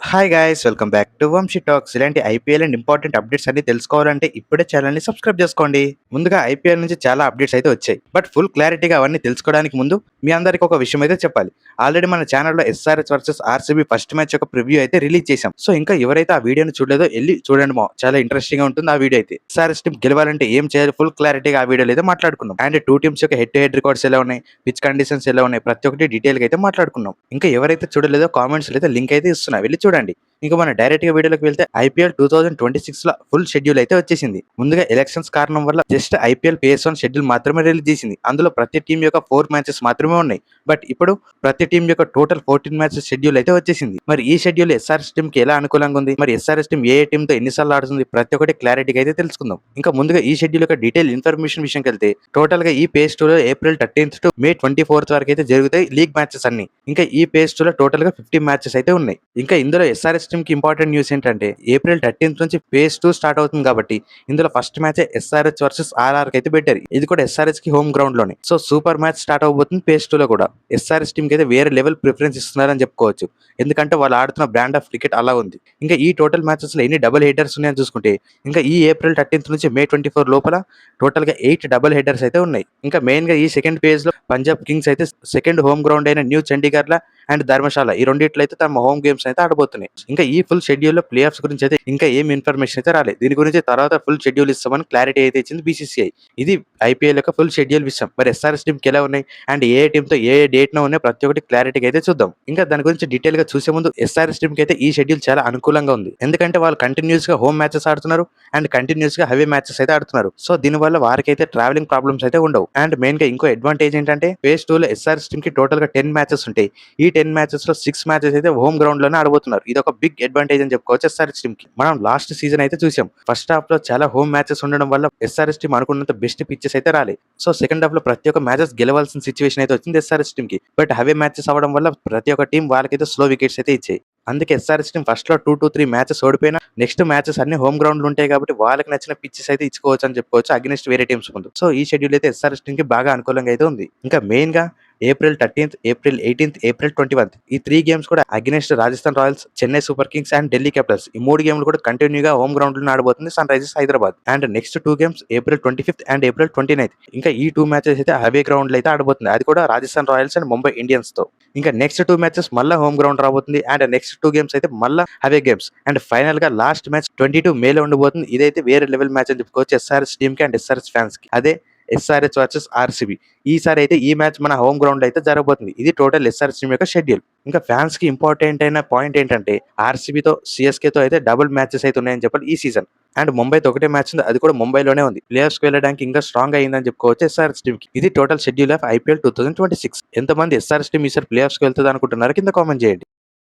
Hi guys, welcome back to Vamshi talks. ఇలాంటి IPL and important updates అన్ని తెలుసుకోవాలంటే ఇప్పుడే ఛానల్ ని సబ్స్క్రైబ్ చేసుకోండి. ముందుగా ఐపీఎల్ నుంచి చాలా అప్డేట్స్ అయితే వచ్చాయి. బట్ ఫుల్ క్లారిటీగా అవన్నీ తెలుసుకోవడానికి ముందు మీ అందరికి ఒక విషయం అయితే చెప్పాలి. ఆల్రెడీ మన ఛానల్లో SRH versus RCB first match యొక్క ప్రివ్యూ అయితే రిలీజ్ చేశాం. సో ఇంకా ఎవరైతే ఆ వీడియోని చూడలేదో వెళ్ళి చూడండి. చాలా ఇంట్రెస్టింగ్ గా ఉంటుంది ఆ వీడియో అయితే. ఎస్ఆర్హెచ్ టీం గెలవాలంటే ఏం చేయాలి ఫుల్ క్లారిటీగా ఆ వీడియోలో అయితే మాట్లాడుకున్నాం. అండ్ టూ టీమ్స్ యొక్క హెడ్ టు హెడ్ రికార్డ్స్ ఎలా ఉన్నాయి, పిచ్ కండిషన్స్ ఎలా ఉన్నాయి, ప్రతి ఒక్కటి డీటెయిల్ గా అయితే మాట్లాడుకున్నాం. ఇంకా ఎవరైతే చూడలేదో కామెంట్స్ అయితే లింక్ అయితే ఇస్తున్నా, వెళ్ళి చూడండి. ఇంకా మనం డైరెక్ట్ గా వీడియోలోకి వెళ్తే ఐపీఎల్ 2026 లో ఫుల్ షెడ్యూల్ అయితే వచ్చేసింది. ముందుగా ఎలక్షన్స్ కారణం వల్ల జస్ట్ ఐపీఎల్ PS1 షెడ్యూల్ మాత్రమే రిలీజ్ చేసింది. అందులో ప్రతి టీం యొక్క 4 మ్యాచెస్ మాత్రమే ఉన్నాయి. బట్ ఇప్పుడు ప్రతి టీం యొక్క టోటల్ 14 మ్యాచెస్ షెడ్యూల్ అయితే వచ్చేసింది. మరి ఈ షెడ్యూల్ ఎస్ఆర్ఎస్ టీం కి ఎలా అనుకూలంగా ఉంది, మరి ఎస్ఆర్ఎస్ టీం ఏ టీం తో ఎన్నిసార్లు ఆడుతుంది, ప్రతి ఒక్కటి క్లారిటీగా అయితే తెలుసుకుందాం. ఇంకా ముందుగా ఈ షెడ్యూల్ యొక్క డీటెయిల్ ఇన్ఫర్మేషన్ విషయంకి వెళ్తే టోటల్ గా ఈ PS2 లో April 13th to May 24th వరకు అయితే జరుగుతాయి లీగ్ మ్యాచెస్ అన్ని. ఇంకా ఈ PS2 లో టోటల్ గా 50 మ్యాచెస్ అయితే ఉన్నాయి. ఇంకా ఇందులో ఎస్ఆర్ఎస్ టీం కి ఇంపార్టెంట్ న్యూస్ ఏంటంటే ఏప్రిల్ 13th నుంచి PS2 స్టార్ట్ అవుతుంది కాబట్టి ఇందులో first match SRH versus RR అయితే పెట్టారు. ఇది కూడా ఎస్ఆర్హెచ్ కి హోమ్ గ్రౌండ్ లోనే. సో సూపర్ మ్యాచ్ స్టార్ట్ అవబోతుంది PS2 లో కూడా. ఎస్ఆర్హెచ్ టీం కి అయితే వేరే లెవెల్ ప్రిఫరెన్స్ ఇస్తున్నారని చెప్పుకోవచ్చు. ఎందుకంటే వాళ్ళు ఆడుతున్న బ్రాండ్ ఆఫ్ క్రికెట్ అలా ఉంది. ఇంకా ఈ టోటల్ మ్యాచెస్ లో ఎన్ని డబుల్ హెడర్స్ ఉన్నాయని చూసుకుంటే ఇంకా ఈ ఏప్రిల్ 13th నుంచి మే 24 లోపల టోటల్ గా 8 డబుల్ హెడర్స్ అయితే ఉన్నాయి. ఇంకా మెయిన్ గా ఈ సెకండ్ పేజ్ లో పంజాబ్ కింగ్స్ అయితే సెకండ్ హోమ్ గ్రౌండ్ అయిన న్యూ చండీగఢ్ అండ్ ధర్మశాల ఈ రెండిట్లో అయితే తమ హోమ్ గేమ్స్ అయితే ఆడబోతున్నాయి. ఇంకా ఈ ఫుల్ షెడ్యూల్ లో ప్లే ఆఫ్స్ గురించి అయితే ఇంకా ఏం ఇన్ఫర్మేషన్ అయితే రాలేదు. దీని గురించి తర్వాత ఫుల్ షెడ్యూల్ ఇస్తామని క్లారిటీ అయితే ఇచ్చింది BCCI. ఇది ఐపీఎల్ యొక్క ఫుల్ షెడ్యూల్ విషయం. మరి ఎస్ఆర్ఎస్ టీం కి ఎలా ఉన్నాయి అండ్ ఏ టీమ్ తో ఏ డేట్ లో ఉన్నాయి ప్రతి ఒక్కటి క్లారిటీగా అయితే చూద్దాం. ఇంకా దాని గురించి డీటెయిల్ గా చూసే ముందు ఎస్ఆర్ఎస్ టీం కి అయితే ఈ షెడ్యూల్ చాలా అనుకూలంగా ఉంది. ఎందుకంటే వాళ్ళు కంటిన్యూస్ గా హోమ్ మ్యాచెస్ ఆడుతున్నారు అండ్ కంటిన్యూస్ గా హెవీ మ్యాచెస్ అయితే ఆడుతున్నారు. సో దీని వల్ల వారికి అయితే ట్రావెలింగ్ ప్రాబ్లమ్స్ అయితే ఉండవు. అండ్ మెయిన్ గా ఇంకో అడ్వాంటేజ్ ఏంటంటే PS2 లో ఎస్ఆర్ఎస్ టీం కి టోటల్ గా 10 మ్యాచెస్ ఉంటాయి. ఈ 10 మ్యాచెస్ లో 6 మ్యాచెస్ అయితే హోమ్ గ్రౌండ్ లోనే ఆడబోతున్నారు. ఇది ఒక బిగ్ అడ్వాంటేజ్ అని చెప్పుకోవచ్చు ఎస్ఆర్ఎస్ టీం కి. మనం లాస్ట్ సీజన్ అయితే చూసాం. ఫస్ట్ హాఫ్ లో చాలా హోమ్ మ్యాచెస్ ఉండడం వల్ల ఎస్ఆర్ఎస్ టీం అనుకున్నంత బెస్ట్ పిచ్చెస్ అయితే రాలేదు. సో సెకండ్ హాఫ్ లో ప్రతి ఒక్క మ్యాచెస్ గెలవాల్సిన సిచ్యువేషన్ అయితే వచ్చింది ఎస్ఆర్ఎస్ టీం కి. బట్ హెవీ మ్యాచెస్ అవడం వల్ల ప్రతి ఒక్క టీం వాళ్ళకైతే స్లో వికెట్స్ అయితే ఇచ్చాయి. అందుకే ఎస్ఆర్ఎస్ టీం ఫస్ట్ లో 2 to 3 మ్యాచెస్ ఓడిపోయినా నెక్స్ట్ మ్యాచెస్ అన్ని హోమ్ గ్రౌండ్ లో ఉంటాయి కాబట్టి వాళ్ళకి నచ్చిన పిచ్చెస్ అయితే ఇచ్చుకోవచ్చు అని చెప్పుకోవచ్చు అగెన్స్ట్ వేరే టీమ్స్ ముందు. సో ఈ షెడ్యూల్ అయితే ఎస్ఆర్ఎస్ టీం కి బాగా అనుకూలంగా అయితే ఉంది. ఇంకా మెయిన్ గా April 13th, April 18th, April 21th ఈ 3 గేమ్స్ కూడా against Rajasthan royals, Chennai super kings and Delhi capitals ఈ 3 గేమ్లు కూడా కంటిన్యూగా హోమ్ గ్రౌండ్ లో ఆడబోతుంది sunrisers Hyderabad. And next 2 games April 25th and April 29th. ఇంకా ఈ 2 మ్యాచెస్ అయితే హెవీ గ్రౌండ్ లో అయితే ఆడబోతుంది. అది కూడా Rajasthan Royals and Mumbai Indians తో. ఇంకా నెక్స్ట్ 2 మ్యాచెస్ మళ్ళీ హోమ్ గ్రౌండ్ రాబోతుంది అండ్ నెక్స్ట్ 2 గేమ్స్ అయితే మళ్ళీ హెవీ గేమ్స్. అండ్ ఫైనల్ గా లాస్ట్ మ్యాచ్ 22 మేలో ఉండబోతుంది. ఇదైతే వేరే లెవెల్ మ్యాచ్ అని చెప్పుకోవచ్చు ఎస్ఆర్ఎస్ టీమ్ కి అండ్ ఎస్ఆర్ఎస్ ఫ్యాన్స్ కి. అదే ఎస్ఆర్హెచ్ వర్సెస్ ఆర్సీబీ. ఈసారి అయితే ఈ మ్యాచ్ మన హోమ్ గ్రౌండ్ అయితే జరగబోతుంది. ఇది టోటల్ ఎస్ఆర్హెచ్ టీమ్ యొక్క షెడ్యూల్. ఇంకా ఫ్యాన్స్ కి ఇంపార్టెంట్ అయిన పాయింట్ ఏంటంటే ఆర్సీబీతో సిఎస్కేతో అయితే డబుల్ మ్యాచెస్ అయితే ఉన్నాయని చెప్పాలి ఈ సీజన్. అండ్ ముంబైతో ఒకటే మ్యాచ్ ఉంది, అది కూడా ముంబైలోనే ఉంది. ప్లేయర్స్ కి వెళ్ళడానికి ఇంకా స్ట్రాంగ్ అయిందని చెప్పుకోవచ్చు ఎస్ఆర్హెచ్ టీమ్ కి. ఇది టోటల్ షెడ్యూల్ ఆఫ్ ఐపీఎల్ 2026. ఎంతమంది ఎస్ఆర్హెచ్ టీమ్ ఈసారి ప్లేయర్స్ కి వెళ్తుంది అనుకుంటున్నారు కింద కామెంట్ చేయండి.